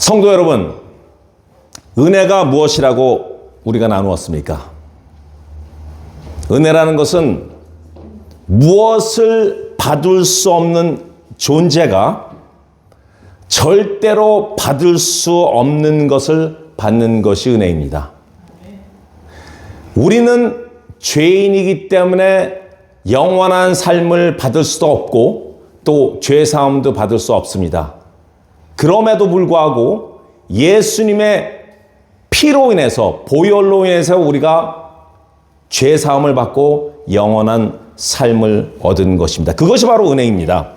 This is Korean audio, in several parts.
성도 여러분, 은혜가 무엇이라고 우리가 나누었습니까? 은혜라는 것은 무엇을 받을 수 없는 존재가 절대로 받을 수 없는 것을 받는 것이 은혜입니다. 우리는 죄인이기 때문에 영원한 삶을 받을 수도 없고 또 죄사함도 받을 수 없습니다. 그럼에도 불구하고 예수님의 피로 인해서, 보혈로 인해서 우리가 죄사함을 받고 영원한 삶을 얻은 것입니다. 그것이 바로 은혜입니다.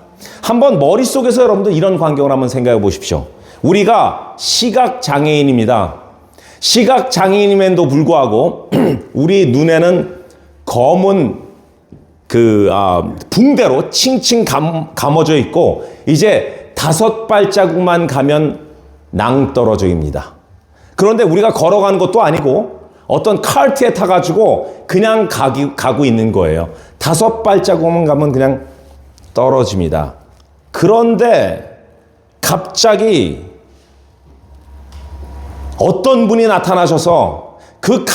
한번 머릿속에서 여러분들 이런 광경을 한번 생각해 보십시오. 우리가 시각장애인입니다. 시각장애인임에도 불구하고 우리 눈에는 검은 붕대로 칭칭 감아져 있고 이제 5발자국만 가면 낭떠러져입니다. 그런데 우리가 걸어가는 것도 아니고 어떤 카트에 타가지고 그냥 가고 있는 거예요. 5발자국만 가면 그냥 떨어집니다. 그런데 갑자기 어떤 분이 나타나셔서 그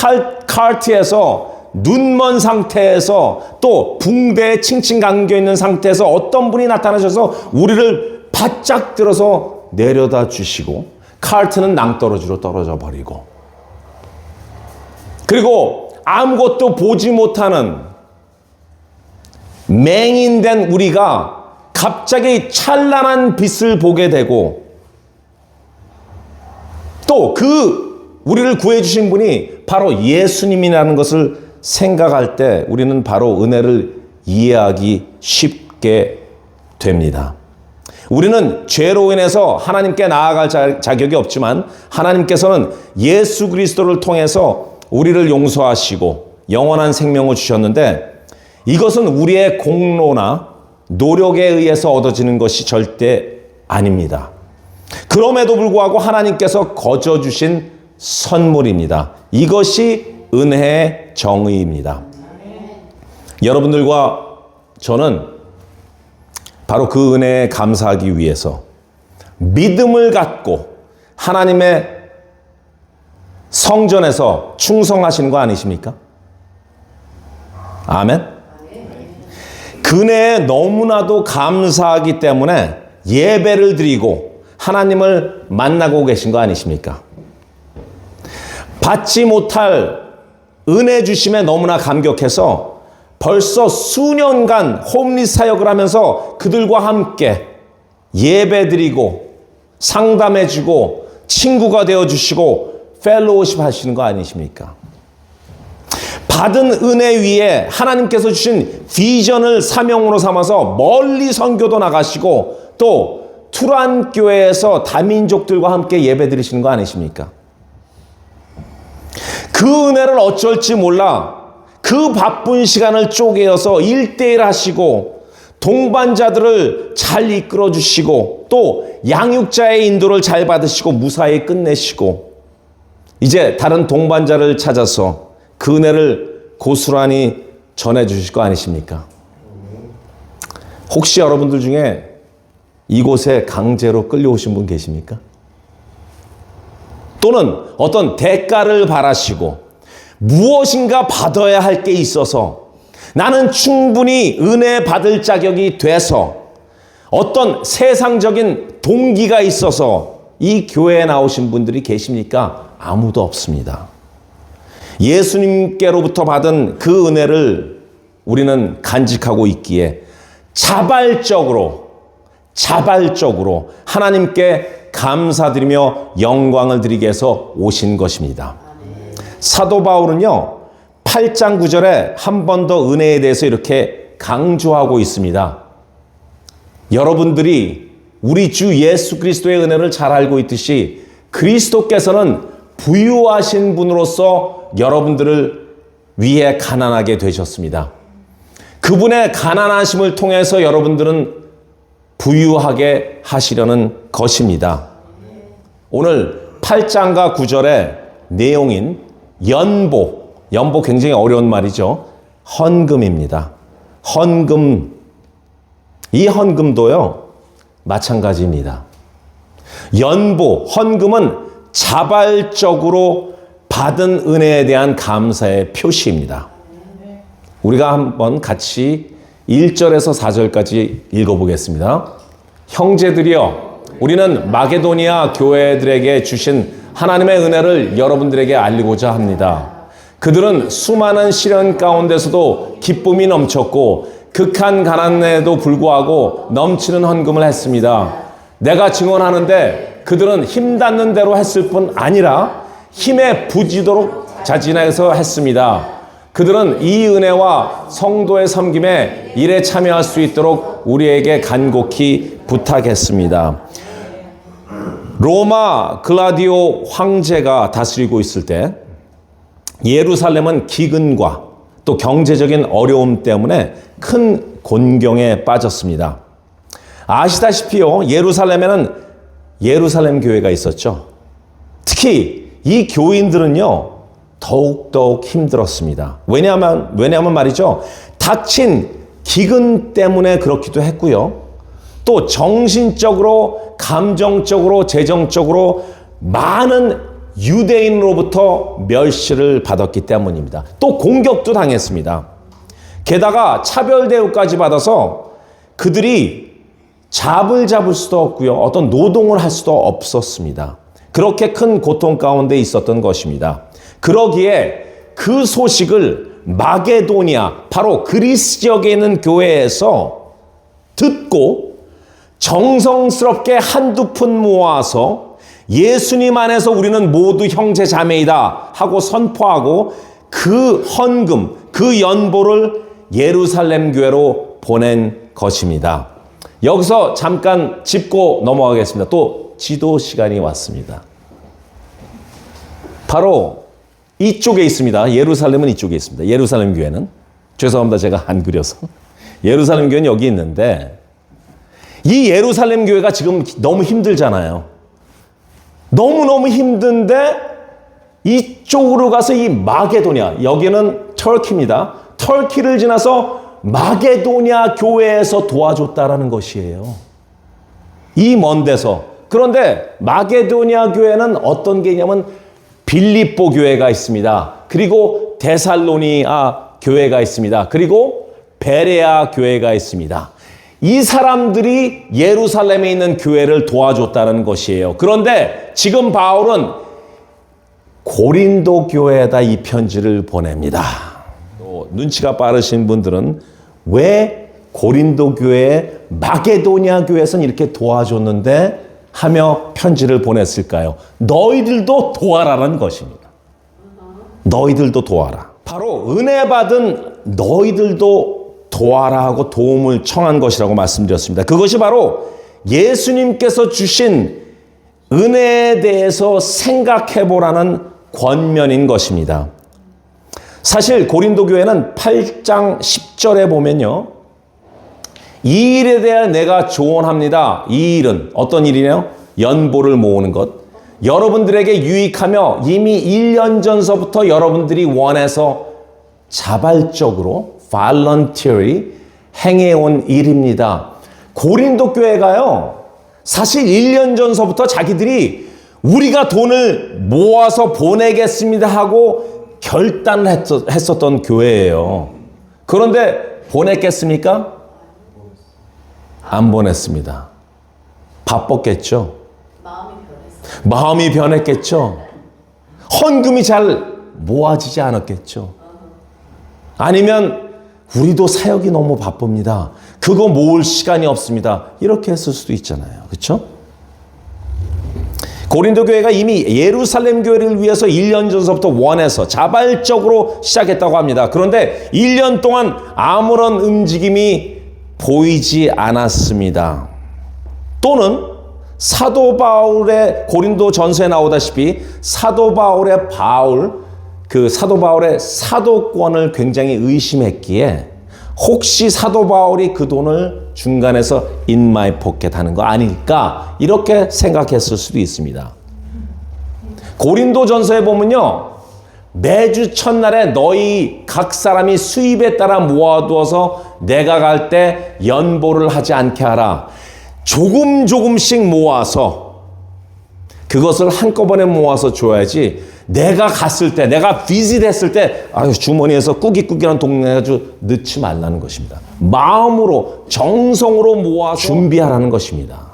카트에서 눈먼 상태에서 또 붕대에 칭칭 감겨있는 상태에서 어떤 분이 나타나셔서 우리를 바짝 들어서 내려다 주시고 카트는 낭떠러지로 떨어져 버리고 그리고 아무것도 보지 못하는 맹인된 우리가 갑자기 찬란한 빛을 보게 되고 또 우리를 구해주신 분이 바로 예수님이라는 것을 생각할 때 우리는 바로 은혜를 이해하기 쉽게 됩니다. 우리는 죄로 인해서 하나님께 나아갈 자격이 없지만 하나님께서는 예수 그리스도를 통해서 우리를 용서하시고 영원한 생명을 주셨는데 이것은 우리의 공로나 노력에 의해서 얻어지는 것이 절대 아닙니다. 그럼에도 불구하고 하나님께서 거저 주신 선물입니다. 이것이 은혜의 정의입니다. 여러분들과 저는 바로 그 은혜에 감사하기 위해서 믿음을 갖고 하나님의 성전에서 충성하시는 거 아니십니까? 아멘? 그 은혜에 너무나도 감사하기 때문에 예배를 드리고 하나님을 만나고 계신 거 아니십니까? 받지 못할 은혜 주심에 너무나 감격해서 벌써 수년간 홈리스 사역을 하면서 그들과 함께 예배드리고 상담해주고 친구가 되어주시고 펠로우십 하시는 거 아니십니까? 받은 은혜 위에 하나님께서 주신 비전을 사명으로 삼아서 멀리 선교도 나가시고 또 투란 교회에서 다민족들과 함께 예배드리시는 거 아니십니까? 그 은혜를 어쩔지 몰라 그 바쁜 시간을 쪼개어서 1:1 하시고 동반자들을 잘 이끌어 주시고 또 양육자의 인도를 잘 받으시고 무사히 끝내시고 이제 다른 동반자를 찾아서 그 은혜를 고스란히 전해 주실 거 아니십니까? 혹시 여러분들 중에 이곳에 강제로 끌려오신 분 계십니까? 또는 어떤 대가를 바라시고 무엇인가 받아야 할 게 있어서 나는 충분히 은혜 받을 자격이 돼서 어떤 세상적인 동기가 있어서 이 교회에 나오신 분들이 계십니까? 아무도 없습니다. 예수님께로부터 받은 그 은혜를 우리는 간직하고 있기에 자발적으로 하나님께 감사드리며 영광을 드리기 위해서 오신 것입니다. 사도 바울은요 8장 9절에 한 번 더 은혜에 대해서 이렇게 강조하고 있습니다. 여러분들이 우리 주 예수 그리스도의 은혜를 잘 알고 있듯이 그리스도께서는 부유하신 분으로서 여러분들을 위해 가난하게 되셨습니다. 그분의 가난하심을 통해서 여러분들은 부유하게 하시려는 것입니다. 오늘 8장과 9절의 내용인 연보 굉장히 어려운 말이죠. 헌금입니다. 헌금. 이 헌금도요, 마찬가지입니다. 연보, 헌금은 자발적으로 받은 은혜에 대한 감사의 표시입니다. 우리가 한번 같이 1절에서 4절까지 읽어보겠습니다. 형제들이여, 우리는 마게도니아 교회들에게 주신 하나님의 은혜를 여러분들에게 알리고자 합니다. 그들은 수많은 시련 가운데서도 기쁨이 넘쳤고 극한 가난에도 불구하고 넘치는 헌금을 했습니다. 내가 증언하는데 그들은 힘 닿는 대로 했을 뿐 아니라 힘에 부지도록 자진해서 했습니다. 그들은 이 은혜와 성도의 섬김에 일에 참여할 수 있도록 우리에게 간곡히 부탁했습니다. 로마 글라디오 황제가 다스리고 있을 때 예루살렘은 기근과 또 경제적인 어려움 때문에 큰 곤경에 빠졌습니다. 아시다시피요, 예루살렘에는 예루살렘 교회가 있었죠. 특히 이 교인들은요, 더욱더욱 힘들었습니다. 왜냐하면 말이죠, 닥친 기근 때문에 그렇기도 했고요. 또 정신적으로, 감정적으로, 재정적으로 많은 유대인으로부터 멸시를 받았기 때문입니다. 또 공격도 당했습니다. 게다가 차별 대우까지 받아서 그들이 잡을 수도 없고요. 어떤 노동을 할 수도 없었습니다. 그렇게 큰 고통 가운데 있었던 것입니다. 그러기에 그 소식을 마게도니아, 바로 그리스 지역에 있는 교회에서 듣고 정성스럽게 한두 푼 모아서 예수님 안에서 우리는 모두 형제 자매이다 하고 선포하고 그 헌금, 그 연보를 예루살렘 교회로 보낸 것입니다. 여기서 잠깐 짚고 넘어가겠습니다. 또 지도 시간이 왔습니다. 바로 이쪽에 있습니다. 예루살렘은 이쪽에 있습니다. 예루살렘 교회는. 죄송합니다. 제가 안 그려서. 예루살렘 교회는 여기 있는데 이 예루살렘 교회가 지금 너무 힘들잖아요. 너무너무 힘든데 이쪽으로 가서 이 마게도니아, 여기는 터키입니다. 터키를 지나서 마게도니아 교회에서 도와줬다라는 것이에요. 이 먼 데서. 그런데 마게도니아 교회는 어떤 게냐면 빌립보 교회가 있습니다. 그리고 데살로니아 교회가 있습니다. 그리고 베레아 교회가 있습니다. 이 사람들이 예루살렘에 있는 교회를 도와줬다는 것이에요. 그런데 지금 바울은 고린도 교회에다 이 편지를 보냅니다. 또 눈치가 빠르신 분들은 왜 고린도 교회, 마게도니아 교회에서는 이렇게 도와줬는데 하며 편지를 보냈을까요? 너희들도 도와라라는 것입니다. 너희들도 도와라. 바로 은혜 받은 너희들도 도와라 하고 도움을 청한 것이라고 말씀드렸습니다. 그것이 바로 예수님께서 주신 은혜에 대해서 생각해 보라는 권면인 것입니다. 사실 고린도 교회는 8장 10절에 보면요, 이 일에 대해 내가 조언합니다. 이 일은 어떤 일이냐? 연보를 모으는 것. 여러분들에게 유익하며 이미 1년 전서부터 여러분들이 원해서 자발적으로 voluntarily 행해온 일입니다. 고린도 교회가요, 사실 1년 전서부터 자기들이 우리가 돈을 모아서 보내겠습니다 하고 결단을 했었던 교회예요. 그런데 보냈겠습니까? 안 보냈습니다. 바빴겠죠. 마음이 변했겠죠. 헌금이 잘 모아지지 않았겠죠. 아니면 우리도 사역이 너무 바쁩니다. 그거 모을 시간이 없습니다. 이렇게 했을 수도 있잖아요. 그렇죠? 고린도 교회가 이미 예루살렘 교회를 위해서 1년 전서부터 원해서 자발적으로 시작했다고 합니다. 그런데 1년 동안 아무런 움직임이 보이지 않았습니다. 또는 사도 바울의 고린도 전서에 나오다시피 사도 바울의 사도권을 굉장히 의심했기에 혹시 사도 바울이 그 돈을 중간에서 in my pocket 하는 거 아닐까 이렇게 생각했을 수도 있습니다. 고린도 전서에 보면요, 매주 첫날에 너희 각 사람이 수입에 따라 모아두어서 내가 갈 때 연보를 하지 않게 하라. 조금씩 모아서 그것을 한꺼번에 모아서 줘야지 내가 갔을 때, 내가 비짓했을 때 아유 주머니에서 꾸깃꾸깃한 동네 가지고 넣지 말라는 것입니다. 마음으로 정성으로 모아서 준비하라는 것입니다.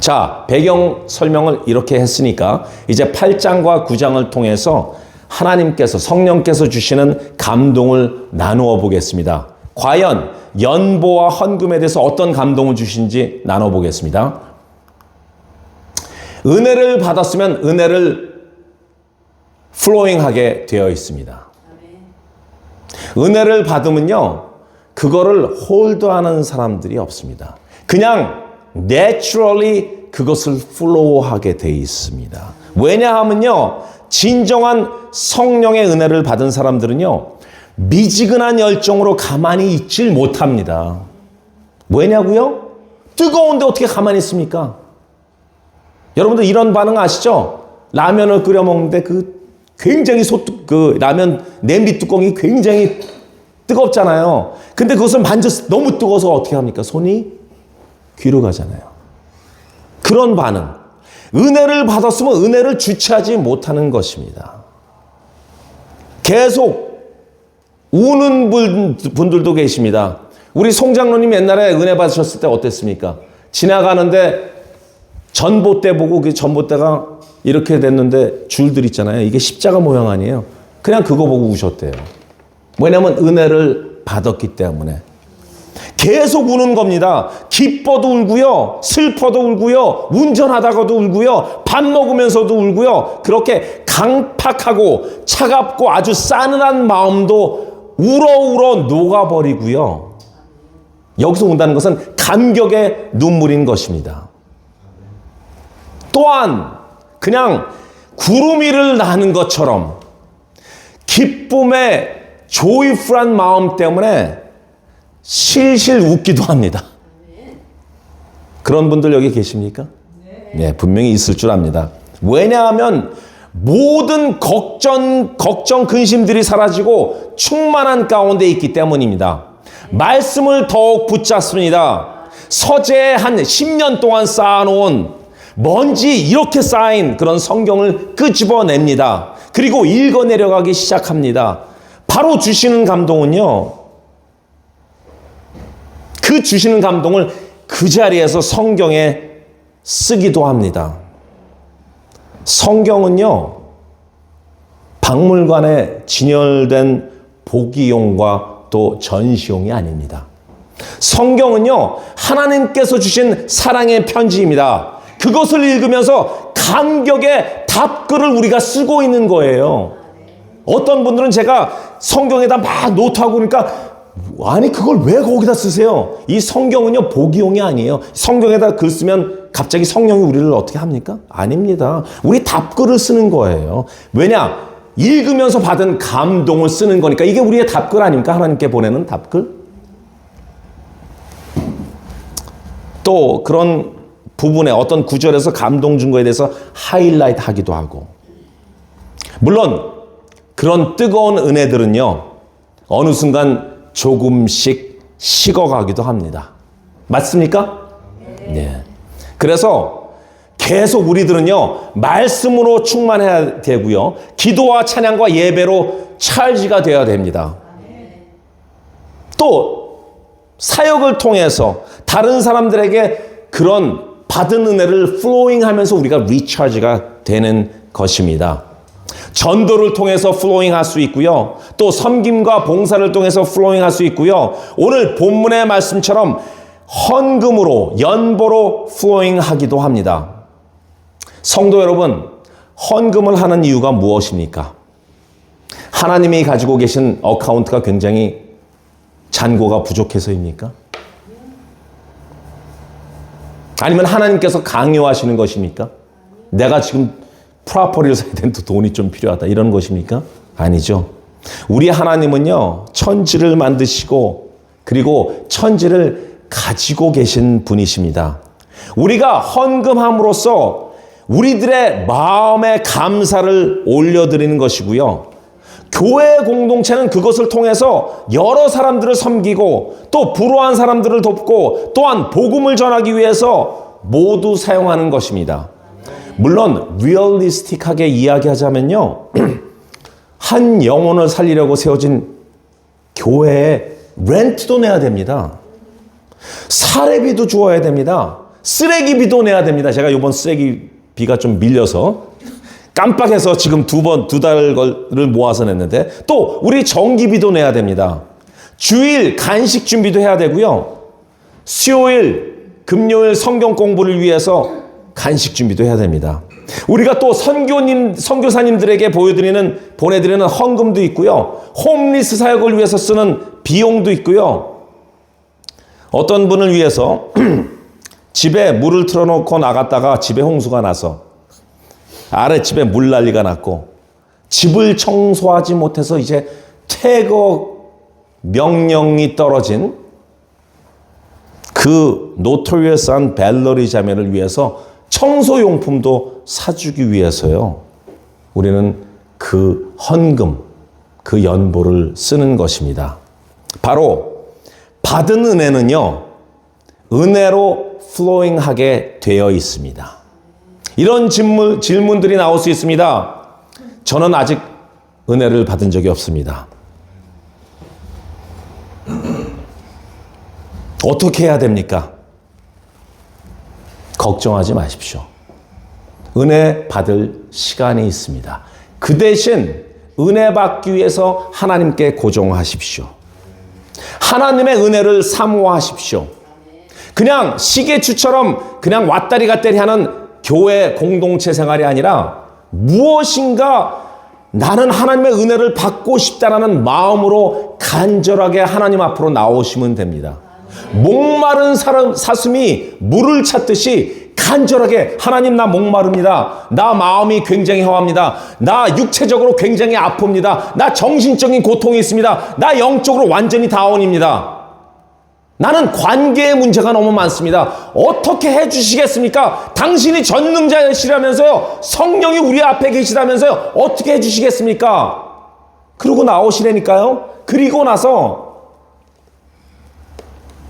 자, 배경 설명을 이렇게 했으니까 이제 8장과 9장을 통해서 하나님께서 성령께서 주시는 감동을 나누어 보겠습니다. 과연 연보와 헌금에 대해서 어떤 감동을 주신지 나눠 보겠습니다. 은혜를 받았으면 은혜를 플로잉하게 되어 있습니다. 은혜를 받으면요, 그거를 홀드하는 사람들이 없습니다. 그냥 naturally 그것을 플로우하게 되어 있습니다. 왜냐하면요, 진정한 성령의 은혜를 받은 사람들은요, 미지근한 열정으로 가만히 있질 못합니다. 왜냐고요? 뜨거운데 어떻게 가만히 있습니까? 여러분들 이런 반응 아시죠? 라면을 끓여 먹는데 굉장히 라면 냄비 뚜껑이 굉장히 뜨겁잖아요. 근데 그것을 너무 뜨거워서 어떻게 합니까? 손이 귀로 가잖아요. 그런 반응. 은혜를 받았으면 은혜를 주체하지 못하는 것입니다. 계속 우는 분들도 계십니다. 우리 송장로님 옛날에 은혜 받으셨을 때 어땠습니까? 지나가는데 전봇대 보고 그 전봇대가 이렇게 됐는데 줄들 있잖아요. 이게 십자가 모양 아니에요. 그냥 그거 보고 우셨대요. 왜냐하면 은혜를 받았기 때문에. 계속 우는 겁니다. 기뻐도 울고요. 슬퍼도 울고요. 운전하다가도 울고요. 밥 먹으면서도 울고요. 그렇게 강팍하고 차갑고 아주 싸늘한 마음도 우러우러 녹아버리고요. 여기서 운다는 것은 감격의 눈물인 것입니다. 또한 그냥 구름 위를 나는 것처럼 기쁨의 조이풀한 마음 때문에 실실 웃기도 합니다. 그런 분들 여기 계십니까? 네, 분명히 있을 줄 압니다. 왜냐하면 모든 걱정, 근심들이 사라지고 충만한 가운데 있기 때문입니다. 말씀을 더욱 붙잡습니다. 서재에 한 10년 동안 쌓아놓은 먼지 이렇게 쌓인 그런 성경을 끄집어냅니다. 그리고 읽어 내려가기 시작합니다. 바로 주시는 감동은요, 그 주시는 감동을 그 자리에서 성경에 쓰기도 합니다. 성경은요, 박물관에 진열된 보기용과 또 전시용이 아닙니다. 성경은요, 하나님께서 주신 사랑의 편지입니다. 그것을 읽으면서 감격의 답글을 우리가 쓰고 있는 거예요. 어떤 분들은 제가 성경에다 막 노트하고 그러니까 아니 그걸 왜 거기다 쓰세요? 이 성경은요 보기용이 아니에요. 성경에다 글 쓰면 갑자기 성령이 우리를 어떻게 합니까? 아닙니다. 우리 답글을 쓰는 거예요. 왜냐? 읽으면서 받은 감동을 쓰는 거니까. 이게 우리의 답글 아닙니까? 하나님께 보내는 답글. 또 그런 부분에 어떤 구절에서 감동 준 거에 대해서 하이라이트 하기도 하고. 물론 그런 뜨거운 은혜들은요 어느 순간 조금씩 식어가기도 합니다. 맞습니까? 네. 그래서 계속 우리들은요 말씀으로 충만해야 되고요, 기도와 찬양과 예배로 찰지가 되어야 됩니다. 또 사역을 통해서 다른 사람들에게 그런 받은 은혜를 플로잉하면서 우리가 리차지가 되는 것입니다. 전도를 통해서 플로잉할 수 있고요. 또 섬김과 봉사를 통해서 플로잉할 수 있고요. 오늘 본문의 말씀처럼 헌금으로, 연보로 플로잉하기도 합니다. 성도 여러분, 헌금을 하는 이유가 무엇입니까? 하나님이 가지고 계신 어카운트가 굉장히 잔고가 부족해서입니까? 아니면 하나님께서 강요하시는 것입니까? 내가 지금 프로퍼리를 사야 되는데 돈이 좀 필요하다 이런 것입니까? 아니죠. 우리 하나님은요 천지를 만드시고 그리고 천지를 가지고 계신 분이십니다. 우리가 헌금함으로써 우리들의 마음의 감사를 올려드리는 것이고요, 교회 공동체는 그것을 통해서 여러 사람들을 섬기고 또 불우한 사람들을 돕고 또한 복음을 전하기 위해서 모두 사용하는 것입니다. 물론 리얼리스틱하게 이야기하자면요. 한 영혼을 살리려고 세워진 교회에 렌트도 내야 됩니다. 사례비도 주어야 됩니다. 쓰레기비도 내야 됩니다. 제가 이번 쓰레기비가 좀 밀려서 깜빡해서 지금 두 달을 모아서 냈는데, 또 우리 전기비도 내야 됩니다. 주일 간식 준비도 해야 되고요. 수요일, 금요일 성경 공부를 위해서 간식 준비도 해야 됩니다. 우리가 또 선교사님들에게 보내드리는 헌금도 있고요. 홈리스 사역을 위해서 쓰는 비용도 있고요. 어떤 분을 위해서 집에 물을 틀어놓고 나갔다가 집에 홍수가 나서 아랫집에 물 난리가 났고 집을 청소하지 못해서 이제 퇴거 명령이 떨어진 그 노토리어스한 벨러리 자매를 위해서 청소용품도 사주기 위해서요. 우리는 그 헌금, 그 연보를 쓰는 것입니다. 바로 받은 은혜는요, 은혜로 플로잉하게 되어 있습니다. 이런 질문들이 나올 수 있습니다. 저는 아직 은혜를 받은 적이 없습니다. 어떻게 해야 됩니까? 걱정하지 마십시오. 은혜 받을 시간이 있습니다. 그 대신 은혜 받기 위해서 하나님께 고정하십시오. 하나님의 은혜를 사모하십시오. 그냥 시계추처럼 그냥 왔다리 갔다리 하는 교회 공동체 생활이 아니라 무엇인가 나는 하나님의 은혜를 받고 싶다라는 마음으로 간절하게 하나님 앞으로 나오시면 됩니다. 목마른 사슴이 물을 찾듯이 간절하게 하나님, 나 목마릅니다. 나 마음이 굉장히 허합니다. 나 육체적으로 굉장히 아픕니다. 나 정신적인 고통이 있습니다. 나 영적으로 완전히 다운입니다. 나는 관계의 문제가 너무 많습니다. 어떻게 해주시겠습니까? 당신이 전능자이시라면서요. 성령이 우리 앞에 계시다면서요. 어떻게 해주시겠습니까? 그러고 나오시라니까요. 그리고 나서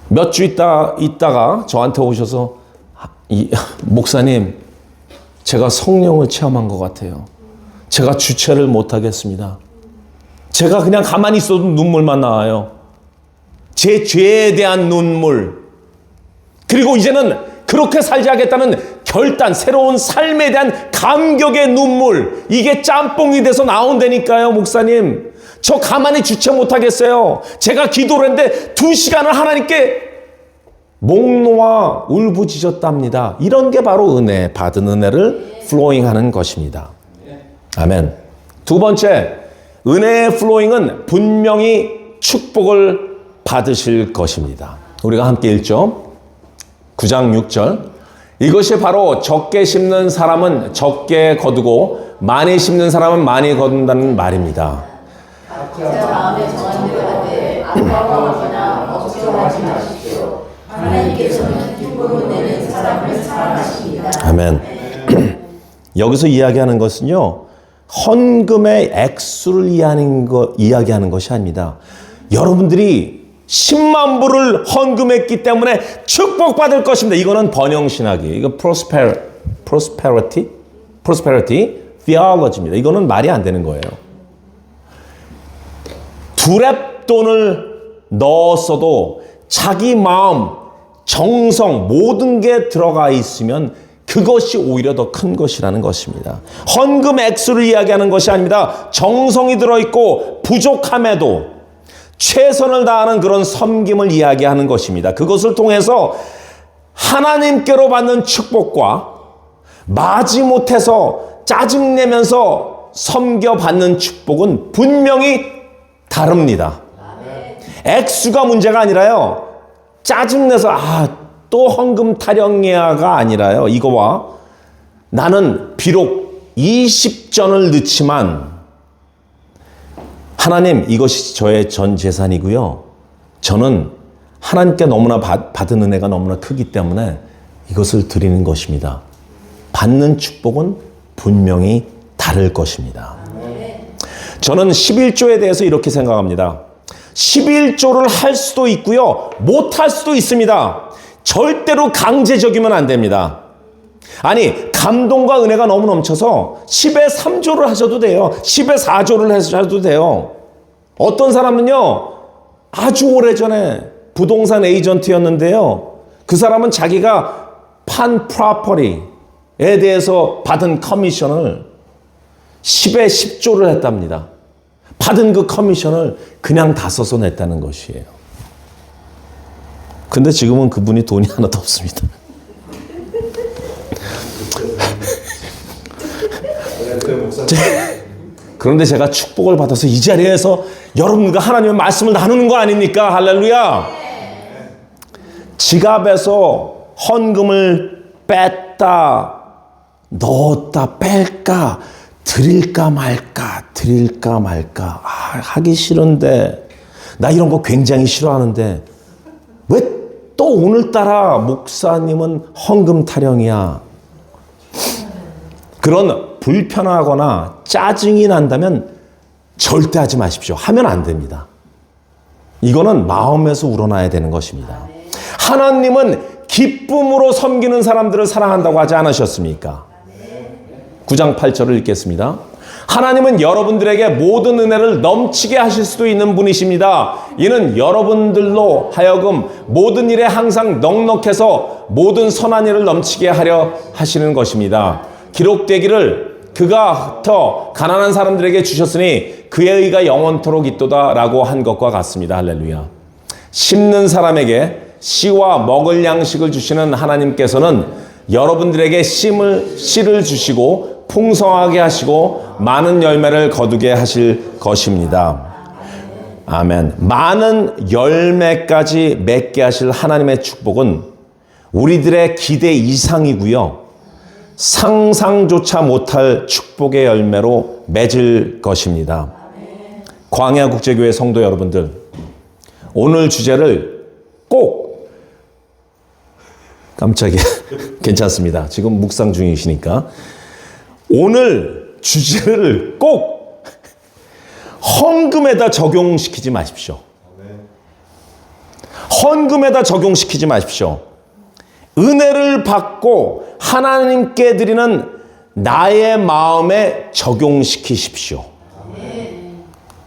몇 주 있다가 저한테 오셔서 목사님, 제가 성령을 체험한 것 같아요. 제가 주체를 못하겠습니다. 제가 그냥 가만히 있어도 눈물만 나와요. 제 죄에 대한 눈물, 그리고 이제는 그렇게 살지 않겠다는 결단, 새로운 삶에 대한 감격의 눈물, 이게 짬뽕이 돼서 나온다니까요. 목사님, 저 가만히 주체 못하겠어요. 제가 기도를 했는데 2시간을 하나님께 목 놓아 울부짖었답니다. 이런 게 바로 은혜, 받은 은혜를 플로잉하는 것입니다. 아멘. 두 번째, 은혜의 플로잉은 분명히 축복을 받으실 것입니다. 우리가 함께 읽죠. 9장 6절. 이것이 바로 적게 심는 사람은 적게 거두고 많이 심는 사람은 많이 거둔다는 말입니다. 각자 마음에 정한 대로 하되 아까워하거나 걱정하지 마십시오. 하나님께서는 기쁨을 내는 사람을 사랑하십니다. 아멘. 여기서 이야기하는 것은요, 헌금의 액수를 이야기하는 것이 아닙니다. 여러분들이 10만 불을 헌금했기 때문에 축복받을 것입니다. 이거는 번영신학이에요. 이거 prosperity theology입니다. 이거는 말이 안 되는 거예요. 두랩돈을 넣었어도 자기 마음, 정성, 모든 게 들어가 있으면 그것이 오히려 더 큰 것이라는 것입니다. 헌금 액수를 이야기하는 것이 아닙니다. 정성이 들어있고 부족함에도 최선을 다하는 그런 섬김을 이야기하는 것입니다. 그것을 통해서 하나님께로 받는 축복과 마지못해서 짜증내면서 섬겨받는 축복은 분명히 다릅니다. 액수가 문제가 아니라요, 짜증내서 또 헌금 타령해야가 아니라요, 이거와 나는 비록 20전을 넣지만 하나님, 이것이 저의 전 재산이고요. 저는 하나님께 너무나 받은 은혜가 너무나 크기 때문에 이것을 드리는 것입니다. 받는 축복은 분명히 다를 것입니다. 저는 11조에 대해서 이렇게 생각합니다. 11조를 할 수도 있고요, 못할 수도 있습니다. 절대로 강제적이면 안 됩니다. 아니, 감동과 은혜가 너무 넘쳐서 10의 3조를 하셔도 돼요. 10의 4조를 하셔도 돼요. 어떤 사람은요, 아주 오래전에 부동산 에이전트였는데요. 그 사람은 자기가 판 프로퍼티에 대해서 받은 커미션을 10에 10조를 했답니다. 받은 그 커미션을 그냥 다 써서 냈다는 것이에요. 근데 지금은 그분이 돈이 하나도 없습니다. 그런데 제가 축복을 받아서 이 자리에서 여러분과 하나님의 말씀을 나누는 거 아닙니까? 할렐루야. 지갑에서 헌금을 뺐다, 넣었다, 뺄까, 드릴까 말까. 하기 싫은데, 나 이런 거 굉장히 싫어하는데, 왜 또 오늘따라 목사님은 헌금 타령이야? 그런 불편하거나 짜증이 난다면 절대 하지 마십시오. 하면 안 됩니다. 이거는 마음에서 우러나야 되는 것입니다. 하나님은 기쁨으로 섬기는 사람들을 사랑한다고 하지 않으셨습니까? 9장 8절을 읽겠습니다. 하나님은 여러분들에게 모든 은혜를 넘치게 하실 수도 있는 분이십니다. 이는 여러분들로 하여금 모든 일에 항상 넉넉해서 모든 선한 일을 넘치게 하려 하시는 것입니다. 기록되기를 그가 더 가난한 사람들에게 주셨으니 그의 의가 영원토록 있도다 라고 한 것과 같습니다. 할렐루야. 심는 사람에게 씨와 먹을 양식을 주시는 하나님께서는 여러분들에게 씨를 주시고 풍성하게 하시고 많은 열매를 거두게 하실 것입니다. 아멘. 많은 열매까지 맺게 하실 하나님의 축복은 우리들의 기대 이상이고요. 상상조차 못할 축복의 열매로 맺을 것입니다. 광야국제교회 성도 여러분들, 오늘 주제를 꼭 깜짝이야. 괜찮습니다. 지금 묵상 중이시니까. 오늘 주제를 꼭 헌금에다 적용시키지 마십시오. 헌금에다 적용시키지 마십시오. 은혜를 받고 하나님께 드리는 나의 마음에 적용시키십시오.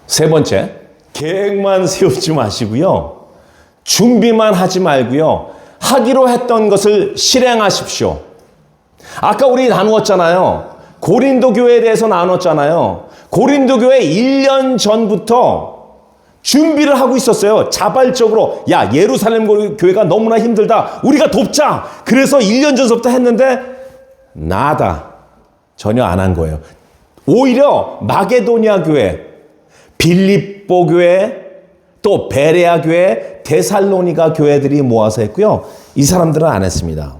세 번째, 계획만 세우지 마시고요. 준비만 하지 말고요. 하기로 했던 것을 실행하십시오. 아까 우리 나누었잖아요. 고린도 교회에 대해서 나눴잖아요. 고린도 교회 1년 전부터 준비를 하고 있었어요. 자발적으로. 야, 예루살렘 교회가 너무나 힘들다. 우리가 돕자. 그래서 1년 전부터 했는데 나다. 전혀 안 한 거예요. 오히려 마게도니아 교회, 빌립보 교회, 또 베레아 교회, 데살로니가 교회들이 모아서 했고요. 이 사람들은 안 했습니다.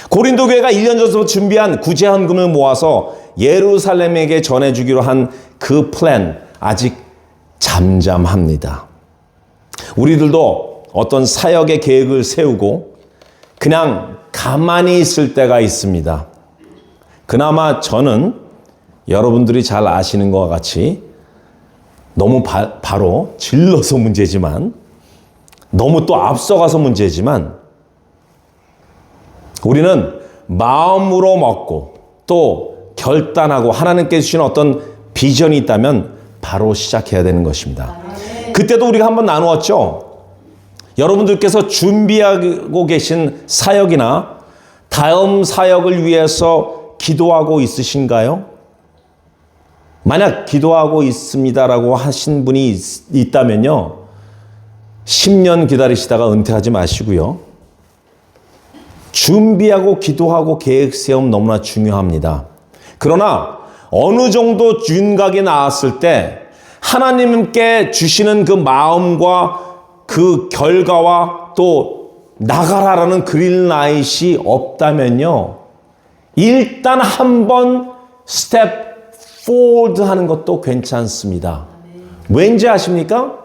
고린도 교회가 1년 전부터 준비한 구제헌금을 모아서 예루살렘에게 전해주기로 한 그 플랜 아직 잠잠합니다. 우리들도 어떤 사역의 계획을 세우고 그냥 가만히 있을 때가 있습니다. 그나마 저는 여러분들이 잘 아시는 것과 같이 너무 바로 질러서 문제지만, 너무 또 앞서가서 문제지만, 우리는 마음으로 먹고 또 결단하고 하나님께 주신 어떤 비전이 있다면 바로 시작해야 되는 것입니다. 그때도 우리가 한번 나누었죠. 여러분들께서 준비하고 계신 사역이나 다음 사역을 위해서 기도하고 있으신가요? 만약 기도하고 있습니다라고 하신 분이 있다면요, 10년 기다리시다가 은퇴하지 마시고요. 준비하고 기도하고 계획 세움 너무나 중요합니다. 그러나 어느 정도 윤곽이 나왔을 때 하나님께 주시는 그 마음과 그 결과와 또 나가라라는 그린라이트이 없다면요, 일단 한번 스텝 포워드 하는 것도 괜찮습니다. 왠지 아십니까?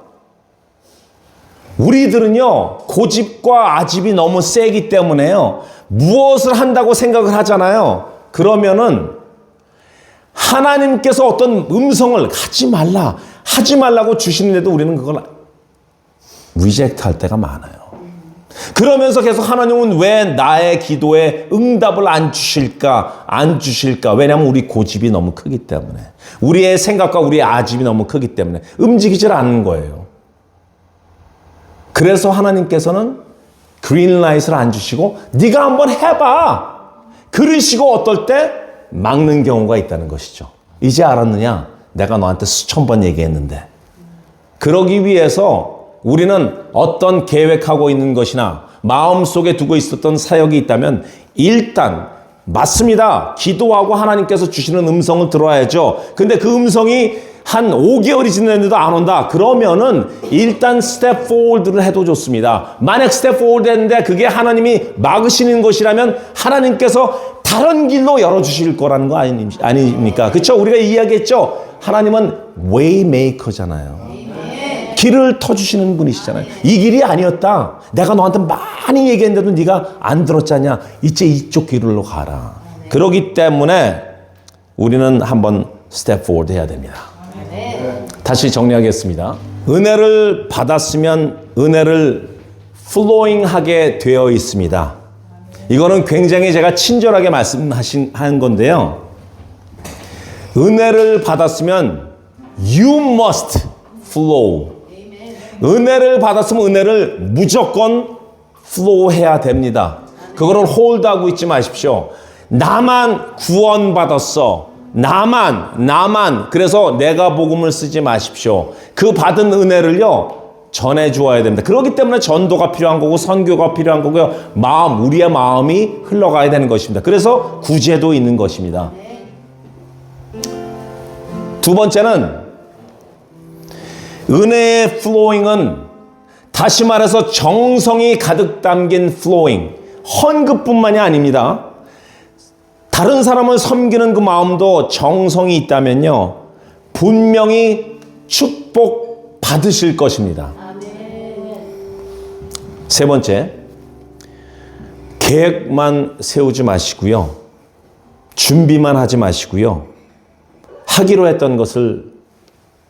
우리들은요, 고집과 아집이 너무 세기 때문에요, 무엇을 한다고 생각을 하잖아요. 그러면은 하나님께서 어떤 음성을 하지 말라고 주시는데도 우리는 그걸 리젝트 할 때가 많아요. 그러면서 계속 하나님은 왜 나의 기도에 응답을 안 주실까? 왜냐하면 우리 고집이 너무 크기 때문에. 우리의 생각과 우리의 아집이 너무 크기 때문에 움직이질 않는 거예요. 그래서 하나님께서는 그린라이트를 안 주시고 네가 한번 해봐. 그러시고 어떨 때 막는 경우가 있다는 것이죠. 이제 알았느냐? 내가 너한테 수천 번 얘기했는데. 그러기 위해서 우리는 어떤 계획하고 있는 것이나 마음속에 두고 있었던 사역이 있다면 일단 맞습니다. 기도하고 하나님께서 주시는 음성을 들어야죠. 근데 그 음성이 한 5개월이 지났는데도 안 온다. 그러면은 일단 스텝 포워드를 해도 좋습니다. 만약 스텝 포워드 했는데 그게 하나님이 막으시는 것이라면 하나님께서 다른 길로 열어주실 거라는 거 아닙니까? 그렇죠? 우리가 이야기했죠? 하나님은 웨이메이커잖아요. 길을 터주시는 분이시잖아요. 이 길이 아니었다. 내가 너한테 많이 얘기했는데도 네가 안 들었잖냐. 이제 이쪽 길로 가라. 그렇기 때문에 우리는 한번 스텝 포워드 해야 됩니다. 다시 정리하겠습니다. 은혜를 받았으면 은혜를 플로잉하게 되어 있습니다. 이거는 굉장히 제가 친절하게 말씀한 건데요. 은혜를 받았으면 you must flow. 은혜를 받았으면 은혜를 무조건 flow 해야 됩니다. 그거를 홀드하고 있지 마십시오. 나만 구원받았어. 나만. 그래서 내가 복음을 쓰지 마십시오. 그 받은 은혜를요, 전해 주어야 됩니다. 그렇기 때문에 전도가 필요한 거고, 선교가 필요한 거고요. 우리의 마음이 흘러가야 되는 것입니다. 그래서 구제도 있는 것입니다. 두 번째는 은혜의 플로잉은 다시 말해서 정성이 가득 담긴 플로잉, 헌금뿐만이 아닙니다. 다른 사람을 섬기는 그 마음도 정성이 있다면요, 분명히 축복 받으실 것입니다. 세 번째, 계획만 세우지 마시고요, 준비만 하지 마시고요, 하기로 했던 것을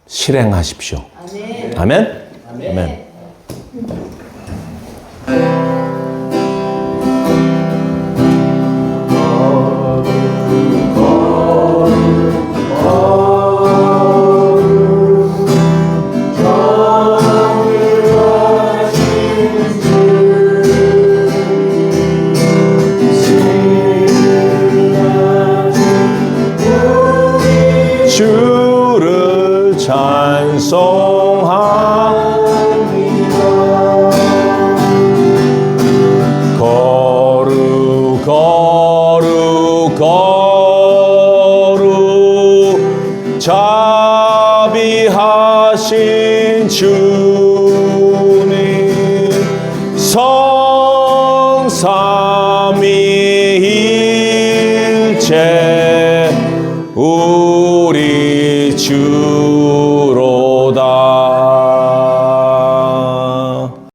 실행하십시오. 아멘? 아멘. 주를 찬송합니다. 거룩 자비하신 주님, 성삼위일체 우리 주